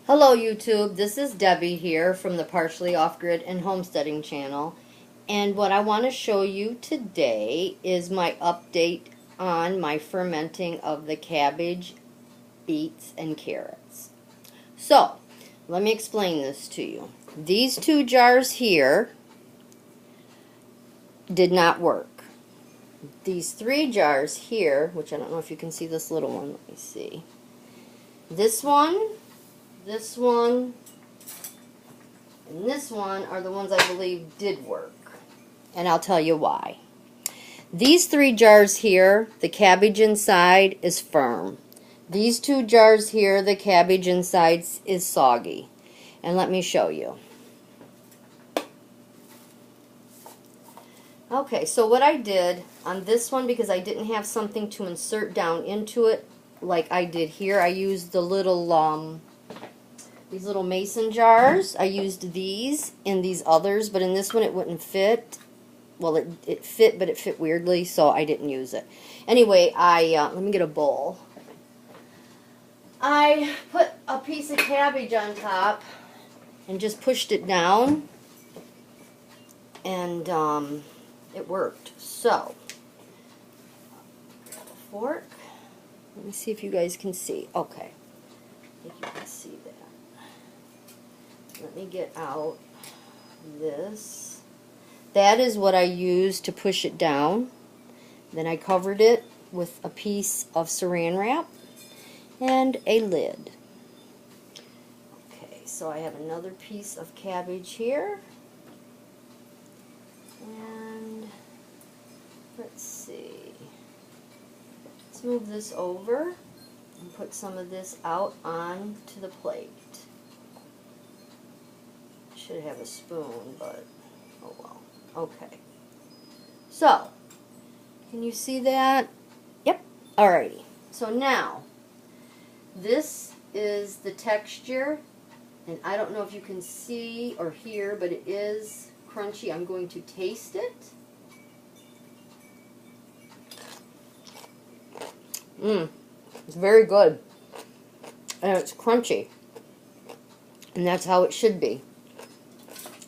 Hello YouTube, this is Debbie here from the Partially Off Grid and Homesteading channel, and what I want to show you today is my update on my fermenting of the cabbage, beets, and carrots. So, let me explain this to you. These two jars here did not work. These three jars here, which I don't know if you can see this little one, let me see. This one, and this one are the ones I believe did work. And I'll tell you why. These three jars here, the cabbage inside is firm. These two jars here, the cabbage inside is soggy. And let me show you. Okay, so what I did on this one, because I didn't have something to insert down into it like I did here, I used the little these little mason jars. I used these in these others, but in this one it wouldn't fit. Well, it fit, but it fit weirdly, so I didn't use it. Anyway, let me get a bowl. I put a piece of cabbage on top and just pushed it down, and it worked. So, fork. Let me see if you guys can see. Okay, I think you can see that. Let me get out this. That is what I used to push it down. Then I covered it with a piece of saran wrap and a lid. Okay, so I have another piece of cabbage here. And let's see. Let's move this over and put some of this out onto the plate. Should have a spoon, but oh well. Okay. So, can you see that? Yep. Alrighty. So now, this is the texture, and I don't know if you can see or hear, but it is crunchy. I'm going to taste it. It's very good. And it's crunchy. And that's how it should be,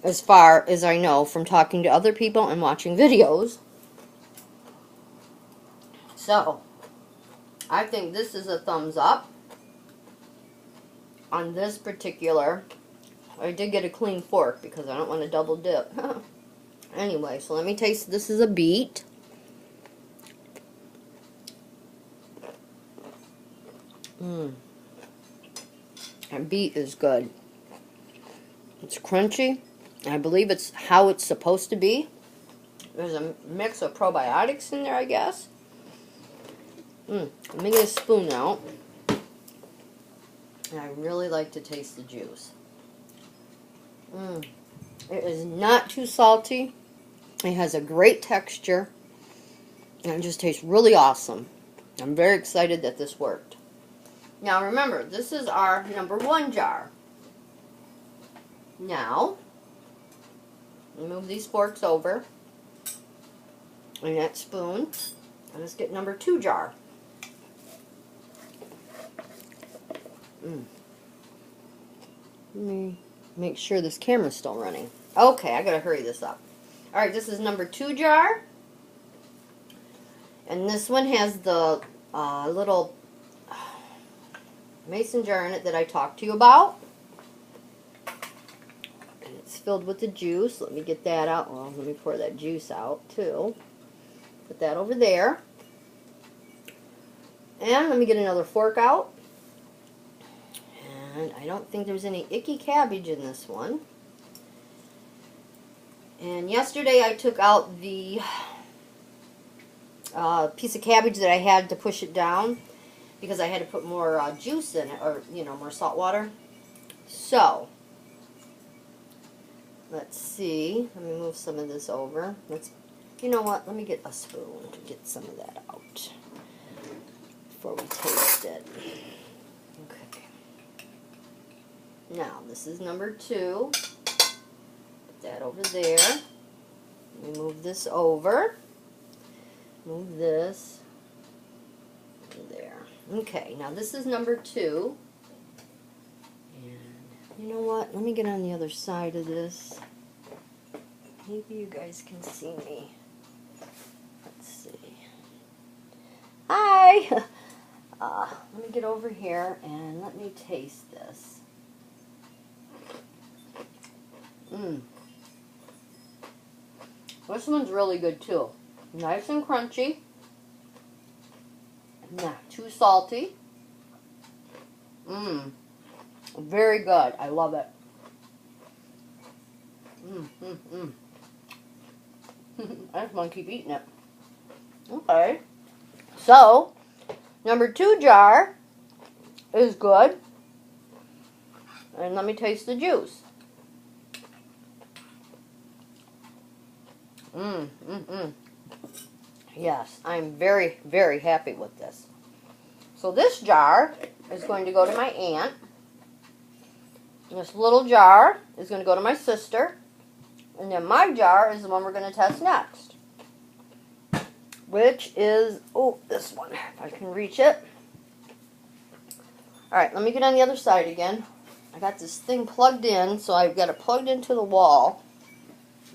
as far as I know from talking to other people and watching videos. So, I think this is a thumbs up on this particular. I did get a clean fork because I don't want to double dip. Anyway, so let me taste. This is a beet. And beet is good. It's crunchy. I believe it's how it's supposed to be. There's a mix of probiotics in there, I guess. Let me get a spoon out. And I really like to taste the juice. It is not too salty. It has a great texture. And it just tastes really awesome. I'm very excited that this worked. Now remember, this is our #1 jar. Now, move these forks over and that spoon, and let's get #2 jar. Let me make sure this camera's still running. Okay, I gotta hurry this up. Alright, this is #2 jar, and this one has the little mason jar in it that I talked to you about. It's filled with the juice. Let me get that out. Well, let me pour that juice out too. Put that over there. And let me get another fork out. And I don't think there's any icky cabbage in this one. And yesterday I took out the piece of cabbage that I had to push it down because I had to put more juice in it, or more salt water. So, let's see. Let me move some of this over. You know what? Let me get a spoon to get some of that out before we taste it. Okay. Now, this is #2. Put that over there. Let me move this over. Move this over there. Okay, now this is #2. And You know what? Let me get on the other side of this. Maybe you guys can see me. Let's see. Hi! Let me get over here and let me taste this. This one's really good too. Nice and crunchy. Not too salty. Very good. I love it. I just want to keep eating it. Okay. So, number 2 jar is good. And let me taste the juice. Yes, I'm very, very happy with this. So this jar is going to go to my aunt. This little jar is going to go to my sister. And then my jar is the one we're going to test next. Which is, this one, if I can reach it. Alright, let me get on the other side again. I got this thing plugged in, so I've got it plugged into the wall.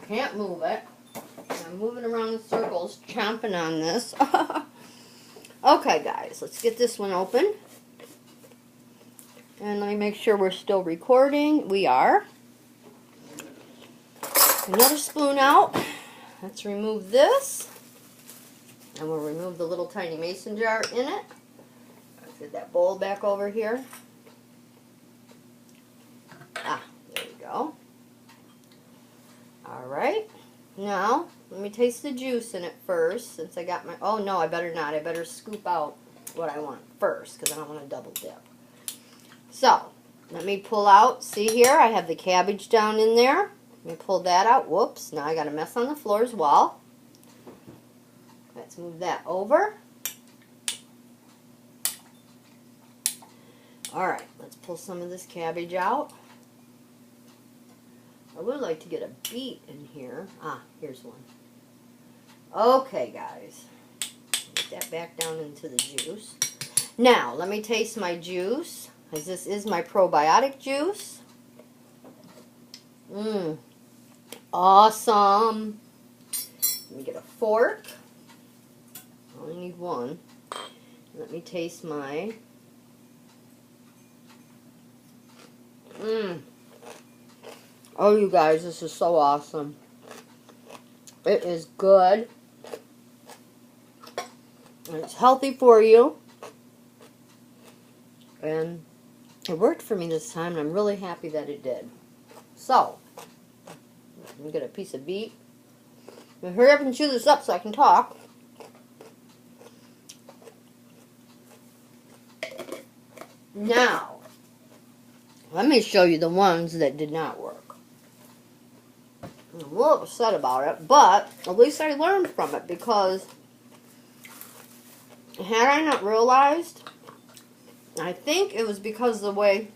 Can't move it. I'm moving around in circles, chomping on this. Okay, guys, let's get this one open. And let me make sure we're still recording. We are. Another spoon out. Let's remove this. And we'll remove the little tiny mason jar in it. Let's get that bowl back over here. There we go. Alright. Now, let me taste the juice in it first, since I got my... Oh, no, I better not. I better scoop out what I want first, because I don't want to double dip. So, let me pull out. See here, I have the cabbage down in there. Let me pull that out. Whoops, now I got a mess on the floor as well. Let's move that over. Alright, let's pull some of this cabbage out. I would like to get a beet in here. Here's one. Okay, guys. Get that back down into the juice. Now, let me taste my juice, as this is my probiotic juice. Awesome. Let me get a fork. I only need one. Let me taste my... Oh, you guys, this is so awesome. It is good. And it's healthy for you. And it worked for me this time, and I'm really happy that it did. So, let me get a piece of beet. I'm going to hurry up and chew this up so I can talk. Now, let me show you the ones that did not work. I'm a little upset about it, but at least I learned from it, because had I not realized, I think it was because of the way...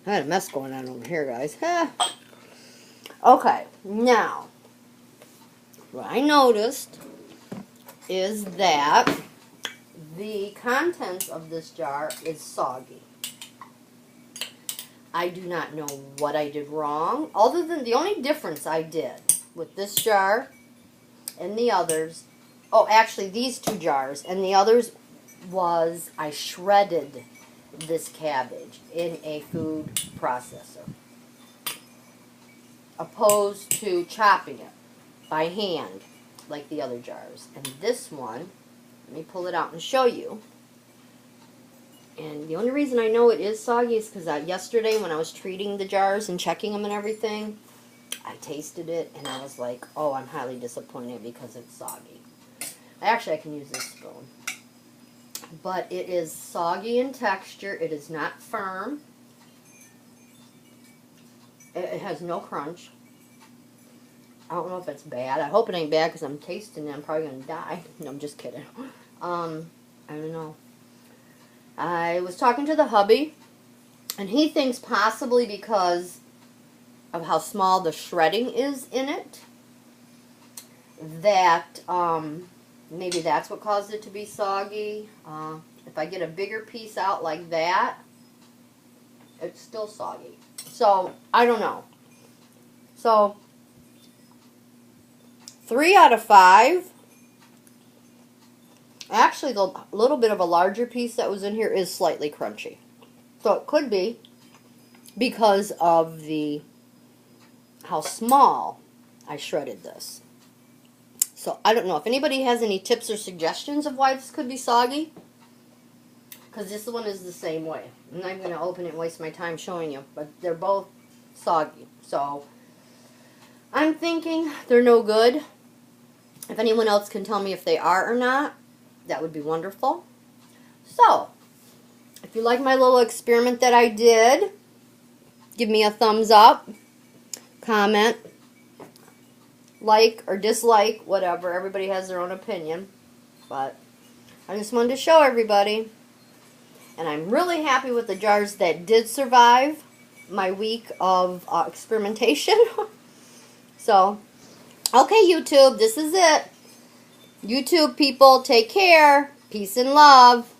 I had a mess going on over here, guys. Okay, now, what I noticed is that the contents of this jar is soggy. I do not know what I did wrong, other than the only difference I did with this jar and the others, actually these 2 jars and the others, was I shredded this cabbage in a food processor, opposed to chopping it by hand like the other jars. And this one, let me pull it out and show you. And the only reason I know it is soggy is because yesterday when I was treating the jars and checking them and everything, I tasted it and I was like, oh, I'm highly disappointed because it's soggy. Actually, I can use this spoon. But it is soggy in texture. It is not firm. It has no crunch. I don't know if it's bad. I hope it ain't bad because I'm tasting it. I'm probably going to die. No, I'm just kidding. I don't know. I was talking to the hubby, and he thinks possibly because of how small the shredding is in it, that maybe that's what caused it to be soggy. If I get a bigger piece out like that, It's still soggy. So, I don't know. So, 3 out of 5. Actually, the little bit of a larger piece that was in here is slightly crunchy. So, it could be because of how small I shredded this. So, I don't know. If anybody has any tips or suggestions of why this could be soggy, because this one is the same way. I'm not going to open it and waste my time showing you, but they're both soggy. So, I'm thinking they're no good. If anyone else can tell me if they are or not, that would be wonderful. So, if you like my little experiment that I did, give me a thumbs up, comment, like or dislike, whatever. Everybody has their own opinion. But I just wanted to show everybody. And I'm really happy with the jars that did survive my week of experimentation. So, okay, YouTube, this is it. YouTube people, take care. Peace and love.